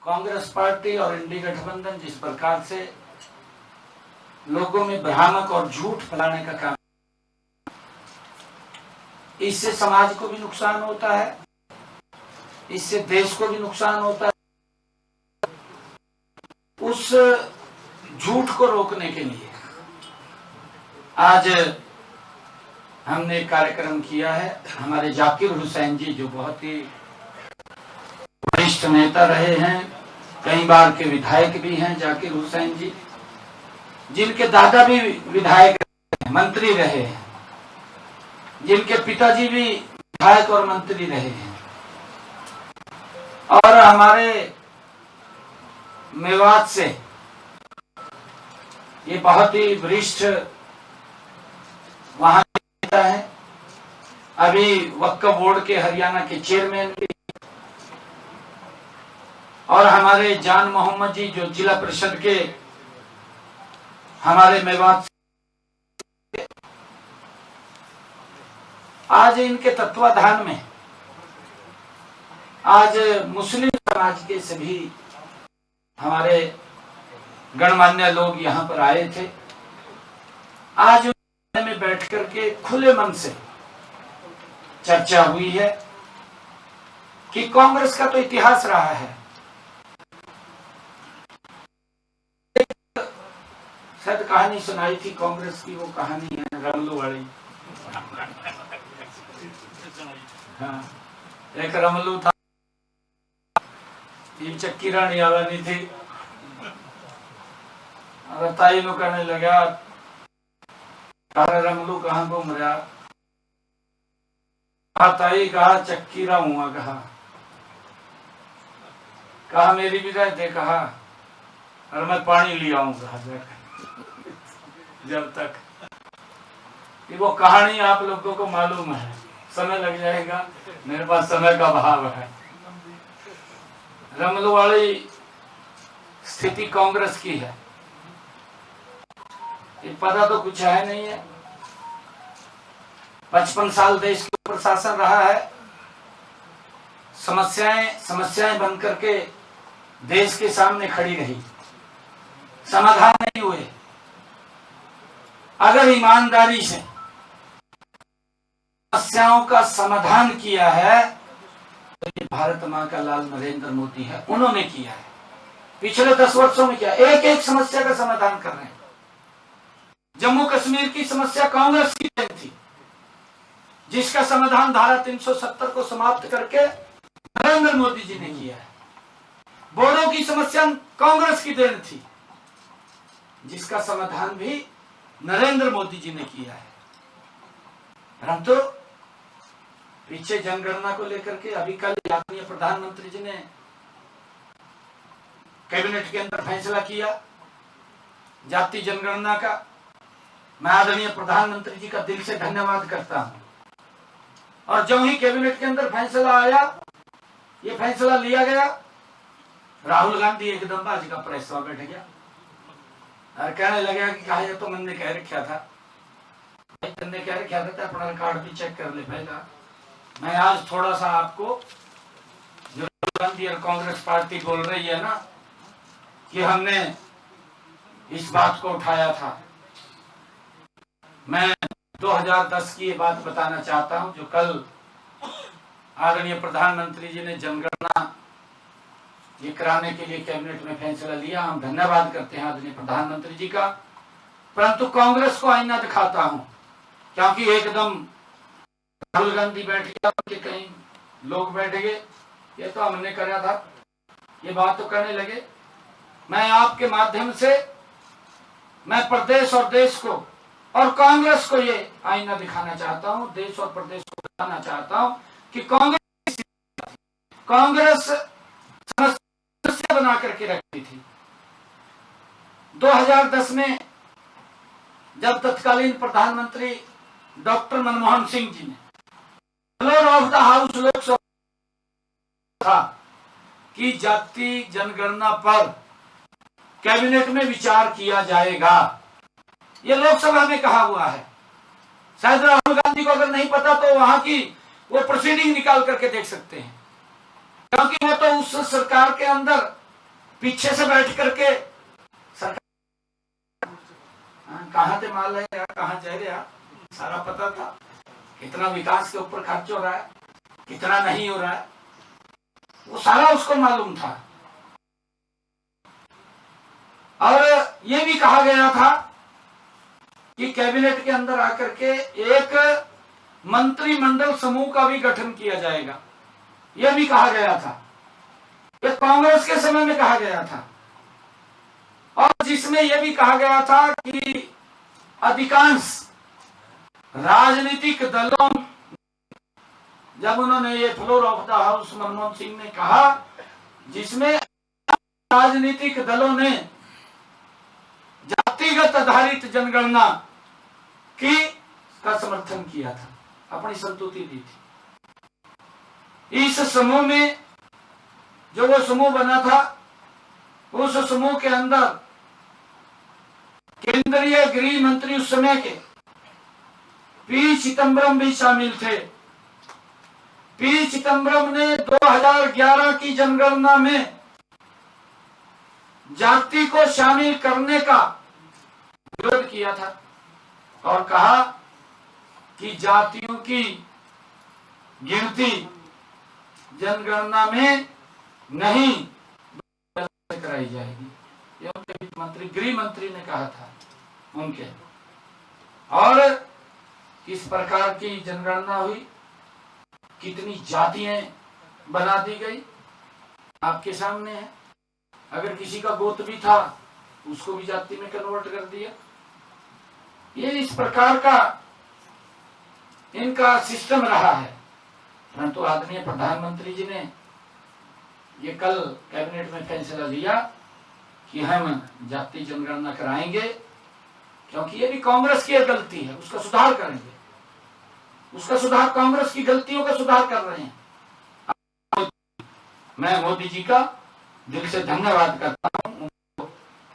Congress party और इंडी गठबंधन जिस प्रकार से लोगों में भ्रामक और झूठ फैलाने का काम, इससे समाज को भी नुकसान होता है, इससे देश को भी नुकसान होता है। उस झूठ को रोकने के लिए आज हमने एक कार्यक्रम किया है। हमारे जाकिर हुसैन जी जो बहुत ही वरिष्ठ नेता रहे हैं, कई बार के विधायक भी हैं, जाकिर हुसैन जी जिनके दादा भी विधायक रहे, मंत्री रहे हैं, जिनके पिताजी भी विधायक और मंत्री रहे हैं, और हमारे मेवात से ये बहुत ही वरिष्ठ वहां नेता है, अभी वक्फ बोर्ड के हरियाणा के चेयरमैन भी, और हमारे जान मोहम्मद जी जो जिला परिषद के हमारे मेवात से, आज इनके तत्वाधान में आज मुस्लिम समाज के सभी हमारे गणमान्य लोग यहाँ पर आए थे। आज में बैठ करके खुले मन से चर्चा हुई है कि कांग्रेस का तो इतिहास रहा है, शायद कहानी सुनाई थी कांग्रेस की, वो कहानी है रमलू वाली। हाँ, एक रमलू था, ये चक्की रानी आवानी थी, अगर ताई नो कहने लगा रमलू कहाँ घूम रहा, कहा ताई, कहा चक्की रा हुआ, कहा मेरी भी रहते, कहा और मैं पानी ले आऊंगा जब तक कि वो कहानी आप लोगों को मालूम है, समय लग जाएगा, मेरे पास समय का अभाव है। रमलू वाली स्थिति कांग्रेस की है, ये पता तो कुछ है नहीं है। 55 साल देश के ऊपर शासन रहा है, समस्याएं बन करके देश के सामने खड़ी रही, समाधान नहीं हुए। अगर ईमानदारी से समस्याओं का समाधान किया है तो ये भारत मां का लाल नरेंद्र मोदी है, उन्होंने किया है। पिछले 10 वर्षों में क्या एक एक समस्या का समाधान कर रहे हैं। जम्मू कश्मीर की समस्या कांग्रेस की थी, जिसका समाधान धारा 370 को समाप्त करके नरेंद्र मोदी जी ने किया है। बोडो की समस्या कांग्रेस की देन थी, जिसका समाधान भी नरेंद्र मोदी जी ने किया है। परंतु पीछे जनगणना को लेकर के अभी कल आदरणीय प्रधानमंत्री जी ने कैबिनेट के अंदर फैसला किया जाति जनगणना का। मैं आदरणीय प्रधानमंत्री जी का दिल से धन्यवाद करता हूं। और जो ही कैबिनेट के अंदर फैसला आया, ये फैसला लिया गया, राहुल गांधी एकदम बाजी का प्रेस में बैठ गया और कहने लगा कि कहा ये तो मैंने कह रखा था, मैंने कह रखा था, अपना रिकॉर्ड भी चेक कर ले पहला। मैं आज थोड़ा सा आपको, जो राहुल गांधी और कांग्रेस पार्टी बोल रही है ना कि हमने इस बात को उठाया था, मैं 2010 की ये बात बताना चाहता हूं, जो कल आदरणीय प्रधानमंत्री जी ने जनगणना ये कराने के लिए कैबिनेट में फैसला लिया। हम धन्यवाद करते हैं आदरणीय प्रधानमंत्री जी का। परंतु कांग्रेस को आईना दिखाता हूं, क्योंकि एकदम राहुल गांधी बैठ गया, उनके कई लोग बैठ गए, ये तो हमने करा था, ये बात तो करने लगे। मैं आपके माध्यम से मैं प्रदेश और देश को और कांग्रेस को ये आईना दिखाना चाहता हूं, देश और प्रदेश को दिखाना चाहता हूं कि कांग्रेस समस्या बना करके रखती थी। 2010 में जब तत्कालीन प्रधानमंत्री डॉक्टर मनमोहन सिंह जी ने floor of the house Lok Sabha था कि जाति जनगणना पर कैबिनेट में विचार किया जाएगा, ये लोकसभा में कहा हुआ है। शायद राहुल गांधी को अगर नहीं पता तो वहां की वो प्रोसीडिंग निकाल करके देख सकते हैं, क्योंकि वो तो उस सरकार के अंदर पीछे से बैठ करके सरकार कहाँ से माल है कहाँ जा रहा सारा पता था, कितना विकास के ऊपर खर्च हो रहा है, कितना नहीं हो रहा है, वो सारा उसको मालूम था। और ये भी कहा गया था कि कैबिनेट के अंदर आकर के एक मंत्रिमंडल समूह का भी गठन किया जाएगा, यह भी कहा गया था। यह कांग्रेस के समय में कहा गया था, और जिसमें यह भी कहा गया था कि अधिकांश राजनीतिक दलों, जब उन्होंने ये floor of the house Manmohan Singh ने कहा, जिसमें राजनीतिक दलों ने जातिगत आधारित जनगणना की का समर्थन किया था, अपनी संतुष्टि दी थी। इस समूह में जो वो समूह बना था, उस समूह के अंदर केंद्रीय गृह मंत्री उस समय के पी चिदंबरम भी शामिल थे। पी चिदंबरम ने 2011 की जनगणना में जाति को शामिल करने का विरोध किया था और कहा कि जातियों की गिनती जनगणना में नहीं कराई जाएगी, ये उनके वित्त मंत्री गृह मंत्री ने कहा था उनके। और किस प्रकार की जनगणना हुई, कितनी जातियां बना दी गई, आपके सामने है। अगर किसी का गोत्र भी था उसको भी जाति में कन्वर्ट कर दिया। ये इस प्रकार का इनका सिस्टम रहा है। परंतु आदरणीय प्रधानमंत्री जी ने ये कल कैबिनेट में फैसला लिया कि हम जाति जनगणना कराएंगे, क्योंकि ये भी कांग्रेस की गलती है, उसका सुधार करेंगे। उसका सुधार, कांग्रेस की गलतियों का सुधार कर रहे हैं। मैं मोदी जी का दिल से धन्यवाद करता हूं,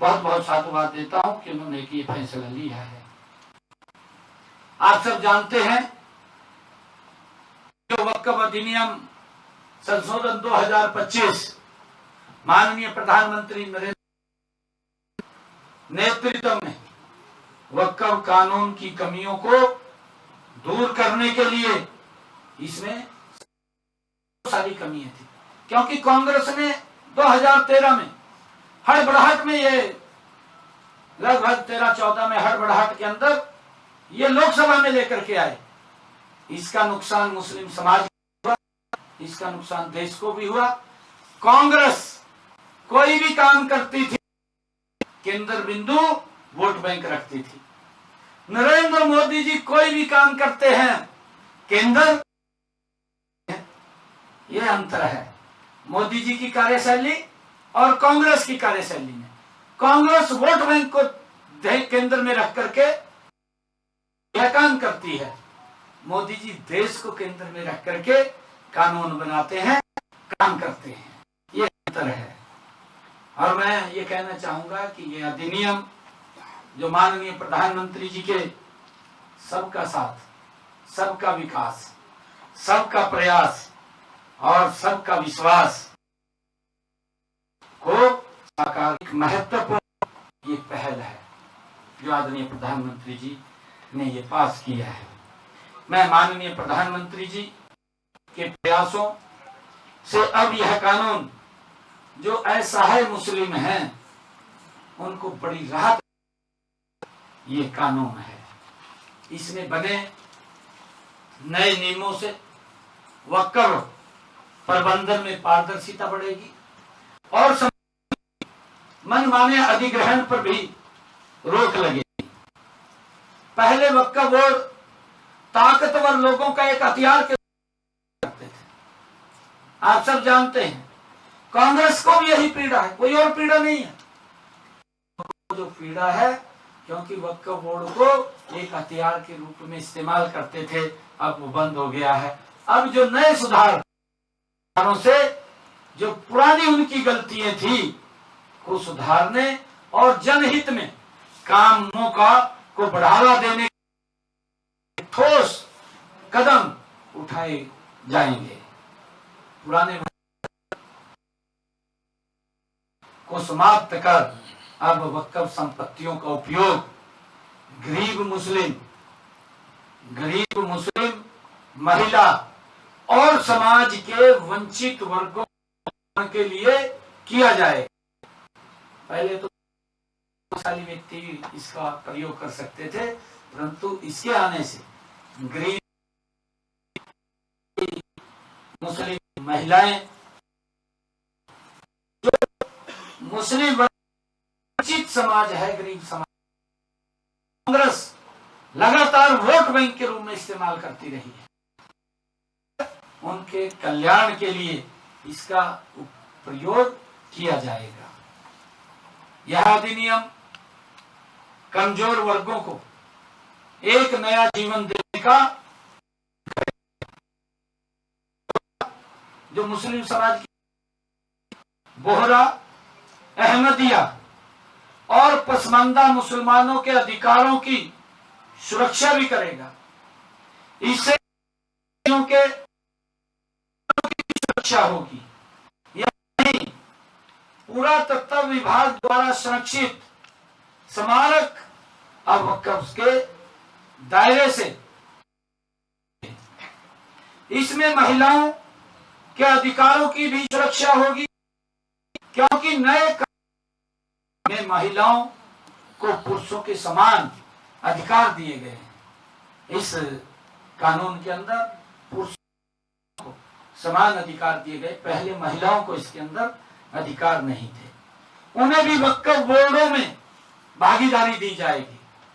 बहुत बहुत साधुवाद देता हूं कि उन्होंने ये फैसला लिया है। आप सब जानते हैं जो वक्फ अधिनियम संशोधन 2025 माननीय प्रधानमंत्री नरेंद्र नेतृत्व में वक्फ कानून की कमियों को दूर करने के लिए, इसमें सारी कमियां थी, क्योंकि कांग्रेस ने 2013 में हड़बड़ाहट में, ये लगभग 13-14 में हड़बड़ाहट के अंदर ये लोकसभा में लेकर के आए। इसका नुकसान मुस्लिम समाज को हुआ, इसका नुकसान देश को भी हुआ। कांग्रेस कोई भी काम करती थी केंद्र बिंदु वोट बैंक रखती थी। नरेंद्र मोदी जी कोई भी काम करते हैं केंद्र, ये अंतर है मोदी जी की कार्यशैली और कांग्रेस की कार्यशैली में। कांग्रेस वोट बैंक को केंद्र में रख करके यह काम करती है, मोदी जी देश को केंद्र में रख करके कानून बनाते हैं, काम करते हैं, ये अंतर है। और मैं ये कहना चाहूंगा कि ये अधिनियम जो माननीय प्रधानमंत्री जी के सबका साथ, सबका विकास, सबका प्रयास और सबका विश्वास को साकार, एक महत्वपूर्ण ये पहल है जो आदरणीय प्रधानमंत्री जी ने ये पास किया है। मैं माननीय प्रधानमंत्री जी के प्रयासों से अब यह कानून जो असहाय मुस्लिम हैं उनको बड़ी राहत, ये कानून है। इसमें बने नए नियमों से वक्फ प्रबंधन में पारदर्शिता बढ़ेगी और मनमाने अधिग्रहण पर भी रोक लगेगी। पहले वक्फ बोर्ड ताकतवर लोगों का एक हथियार के करते थे, आप सब जानते हैं। कांग्रेस को भी यही पीड़ा है, कोई और पीड़ा नहीं है। जो पीड़ा है क्योंकि वक्फ बोर्ड को एक हथियार के रूप में इस्तेमाल करते थे, अब वो बंद हो गया है। अब जो नए सुधारों से जो पुरानी उनकी गलतियां थी को सुधारने और जनहित में कामों को बढ़ावा देने ठोस कदम उठाए जाएंगे। पुराने को समाप्त कर अब वक्फ संपत्तियों का उपयोग गरीब मुस्लिम, महिला और समाज के वंचित वर्गों के लिए किया जाए। पहले तो शाली व्यक्ति इसका प्रयोग कर सकते थे, परंतु इसके आने से गरीब मुस्लिम महिलाएं, जो मुस्लिम वंचित समाज है, गरीब समाज, कांग्रेस लगातार वोट बैंक के रूप में इस्तेमाल करती रही है, उनके कल्याण के लिए इसका प्रयोग किया जाएगा। यह अधिनियम कमजोर वर्गों को एक नया जीवन देने का, जो मुस्लिम समाज की बोहरा, अहमदिया और पसमानदा मुसलमानों के अधिकारों की सुरक्षा भी करेगा। इससे के सुरक्षा होगी। यानी पुरातत्व विभाग द्वारा संरक्षित स्मारक अब वक्फ के दायरे से, इसमें महिलाओं के अधिकारों की भी सुरक्षा होगी, क्योंकि नए में महिलाओं को पुरुषों के समान अधिकार दिए गए हैं। इस कानून के अंदर पुरुषों को समान अधिकार दिए गए, पहले महिलाओं को इसके अंदर अधिकार नहीं थे। उन्हें भी वक्फ बोर्डों में भागीदारी दी जाएगी।